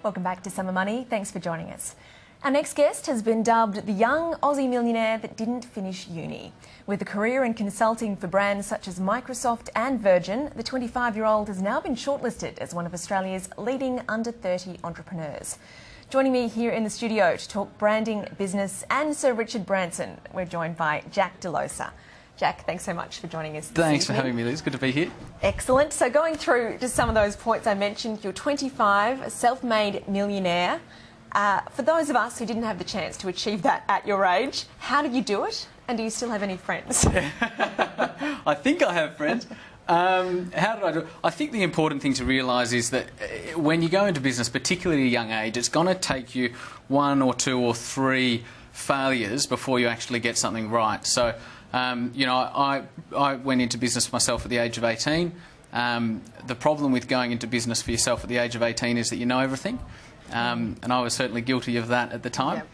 Welcome back to Summer Money. Thanks for joining us. Our next guest has been dubbed the young Aussie millionaire that didn't finish uni. With a career in consulting for brands such as Microsoft and Virgin, the 25-year-old has now been shortlisted as one of Australia's leading under-30 entrepreneurs. Joining me here in the studio to talk branding, business and Sir Richard Branson, we're joined by Jack Delosa. Jack, thanks so much for joining us. Thanks for having me, Liz. Good to be here. Excellent. So going through just some of those points I mentioned, you're 25, a self-made millionaire. For those of us who didn't have the chance to achieve that at your age, how did you do it? And do you still have any friends? I think I have friends. How did I do it? I think the important thing to realise is that when you go into business, particularly at a young age, it's going to take you 1 or 2 or 3 failures before you actually get something right. So, I went into business myself at the age of 18. The problem with going into business for yourself at the age of 18 is that you know everything. And I was certainly guilty of that at the time. Yep.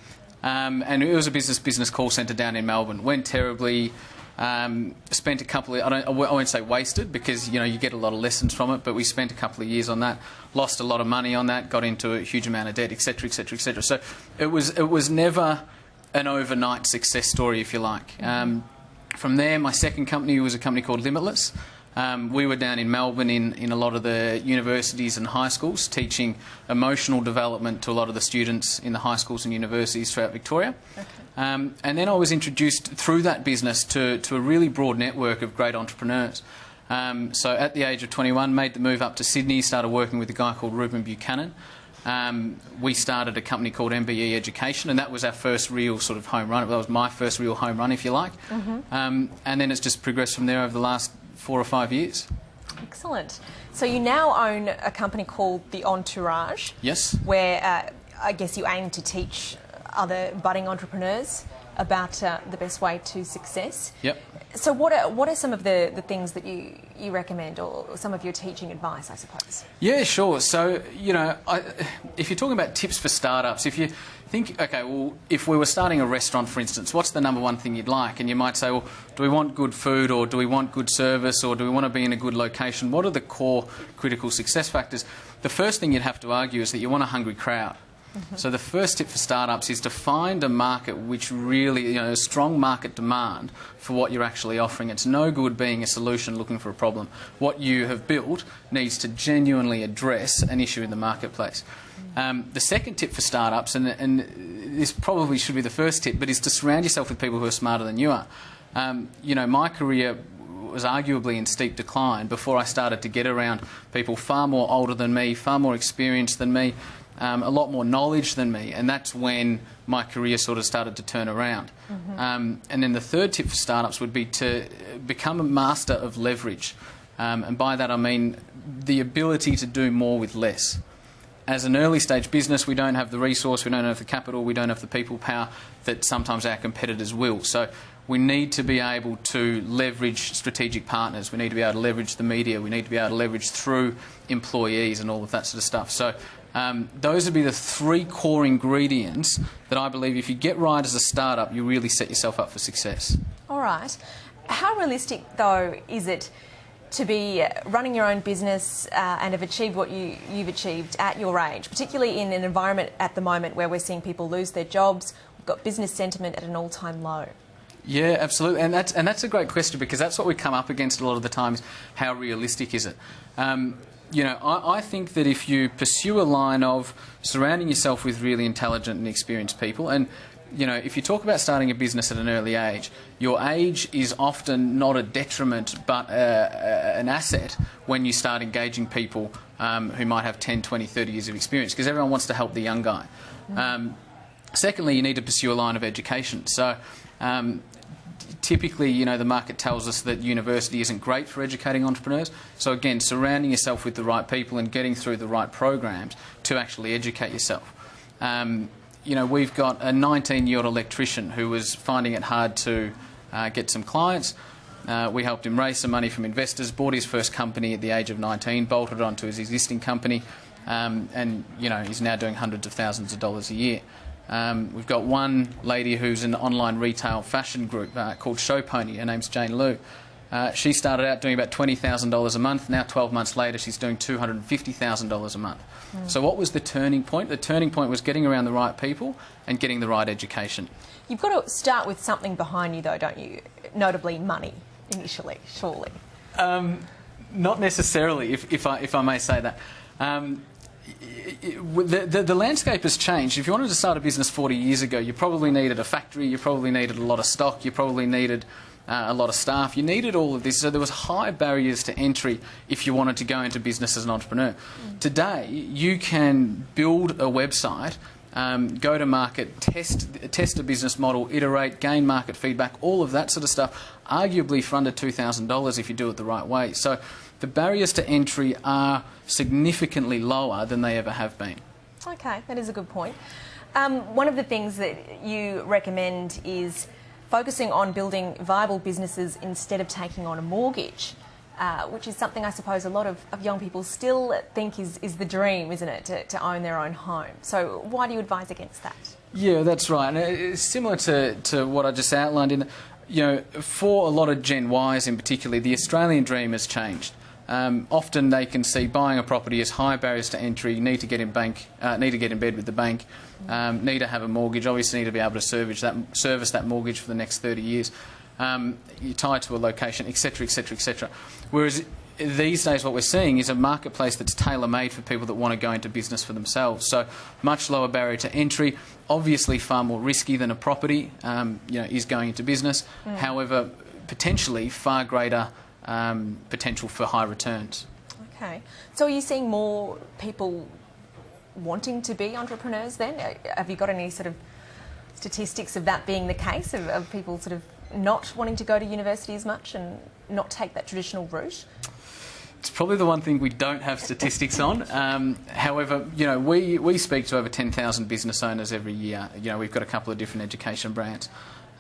And it was a business call centre down in Melbourne. Went terribly. Spent a couple of, I won't say wasted, because you get a lot of lessons from it, but we spent a couple of years on that, lost a lot of money on that, got into a huge amount of debt, etc, etc, etc. So it was never an overnight success story, if you like. From there, my second company was a company called Limitless. We were down in Melbourne in a lot of the universities and high schools, teaching emotional development to a lot of the students in the high schools and universities throughout Victoria. Okay. And then I was introduced through that business to a really broad network of great entrepreneurs. So at the age of 21, made the move up to Sydney, started working with a guy called Ruben Buchanan. We started a company called MBE Education, and that was our first real sort of home run. That was my first real home run, if you like. And then it's just progressed from there over the last 4 or 5 years. Excellent. So you now own a company called The Entourage. Yes. Where I guess you aim to teach other budding entrepreneurs about the best way to success. Yep. So what are some of the things that you recommend, or some of your teaching advice, I suppose? Yeah, sure. So, if you're talking about tips for startups, if you think, okay, well, if we were starting a restaurant, for instance, what's the number one thing you'd like? And you might say, well, do we want good food, or do we want good service, or do we want to be in a good location? What are the core critical success factors? The first thing you'd have to argue is that you want a hungry crowd. So the first tip for startups is to find a market which really, a strong market demand for what you're actually offering. It's no good being a solution looking for a problem. What you have built needs to genuinely address an issue in the marketplace. The second tip for startups, and this probably should be the first tip, but is to surround yourself with people who are smarter than you are. My career was arguably in steep decline before I started to get around people far more older than me, far more experienced than me, a lot more knowledge than me, and that's when my career sort of started to turn around. And then the third tip for startups would be to become a master of leverage. And by that I mean the ability to do more with less. As an early stage business, we don't have the resource, we don't have the capital, we don't have the people power that sometimes our competitors will. So we need to be able to leverage strategic partners, we need to be able to leverage the media, we need to be able to leverage through employees and all of that sort of stuff. So those would be the 3 core ingredients that I believe if you get right as a startup, you really set yourself up for success. All right. How realistic, though, is it to be running your own business and have achieved what you've achieved at your age, particularly in an environment at the moment where we're seeing people lose their jobs, we've got business sentiment at an all-time low? Yeah, absolutely, and that's a great question, because that's what we come up against a lot of the times. How realistic is it? I think that if you pursue a line of surrounding yourself with really intelligent and experienced people, and if you talk about starting a business at an early age, your age is often not a detriment but an asset when you start engaging people who might have 10, 20, 30 years of experience, because everyone wants to help the young guy. Secondly, you need to pursue a line of education. So typically, the market tells us that university isn't great for educating entrepreneurs. So again, surrounding yourself with the right people and getting through the right programs to actually educate yourself. We've got a 19-year-old electrician who was finding it hard to get some clients. We helped him raise some money from investors, bought his first company at the age of 19, bolted it onto his existing company, and he's now doing hundreds of thousands of dollars a year. We've got one lady who's an online retail fashion group called Show Pony. Her name's Jane Liu. She started out doing about $20,000 a month. Now, 12 months later, she's doing $250,000 a month. So what was the turning point? The turning point was getting around the right people and getting the right education. You've got to start with something behind you, though, don't you? Notably money, initially, surely. Not necessarily, if I may say that. The landscape has changed. If you wanted to start a business 40 years ago, you probably needed a factory, you probably needed a lot of stock, you probably needed a lot of staff. You needed all of this, so there was high barriers to entry if you wanted to go into business as an entrepreneur. Today, you can build a website, go to market, test a business model, iterate, gain market feedback, all of that sort of stuff, arguably for under $2,000 if you do it the right way. So the barriers to entry are significantly lower than they ever have been. Okay, that is a good point. One of the things that you recommend is focusing on building viable businesses instead of taking on a mortgage, which is something I suppose a lot of young people still think is the dream, isn't it, to own their own home. So why do you advise against that? Yeah, that's right. And it's similar to what I just outlined. For a lot of Gen Ys in particular, the Australian dream has changed. Often they can see buying a property as high barriers to entry. You need to get in bed with the bank, need to have a mortgage, obviously need to be able to service that mortgage for the next 30 years. You're tied to a location, etc., etc., etc. Whereas these days what we're seeing is a marketplace that's tailor-made for people that want to go into business for themselves. So much lower barrier to entry, obviously far more risky than a property is going into business. However, potentially far greater potential for high returns. Okay. So are you seeing more people wanting to be entrepreneurs then? Have you got any sort of statistics of that being the case, of people sort of not wanting to go to university as much and not take that traditional route? It's probably the one thing we don't have statistics on. However, we speak to over 10,000 business owners every year. We've got a couple of different education brands.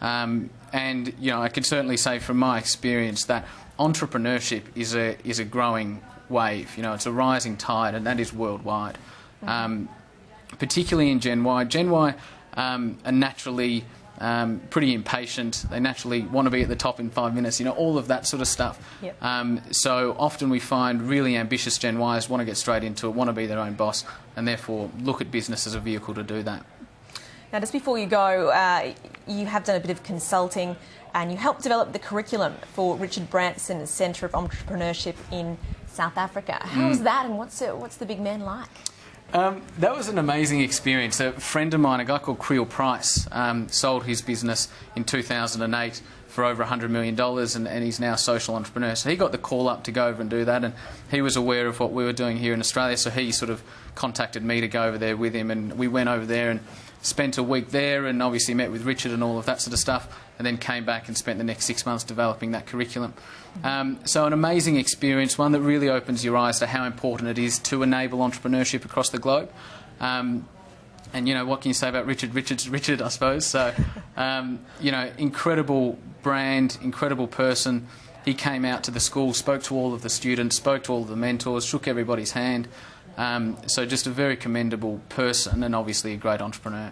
And I can certainly say from my experience that entrepreneurship is a growing wave. It's a rising tide, and that is worldwide. Particularly in Gen Y. Gen Y are naturally pretty impatient. They naturally want to be at the top in 5 minutes. All of that sort of stuff. Yep. So often we find really ambitious Gen Ys want to get straight into it, want to be their own boss, and therefore look at business as a vehicle to do that. Now, just before you go, you have done a bit of consulting and you helped develop the curriculum for Richard Branson's Centre of Entrepreneurship in South Africa. How was that, and what's the big man like? That was an amazing experience. A friend of mine, a guy called Creel Price, sold his business in 2008 for over $100 million, and he's now a social entrepreneur. So he got the call up to go over and do that, and he was aware of what we were doing here in Australia, so he sort of contacted me to go over there with him, and we went over there and spent a week there and obviously met with Richard and all of that sort of stuff, and then came back and spent the next 6 months developing that curriculum. So an amazing experience, one that really opens your eyes to how important it is to enable entrepreneurship across the globe. And, what can you say about Richard? Richard's Richard, I suppose. So, incredible brand, incredible person. He came out to the school, spoke to all of the students, spoke to all of the mentors, shook everybody's hand. So just a very commendable person and obviously a great entrepreneur.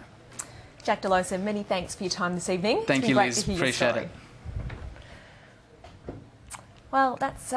Jack Delosa, many thanks for your time this evening. Thank you, Liz. Appreciate it. Well, that's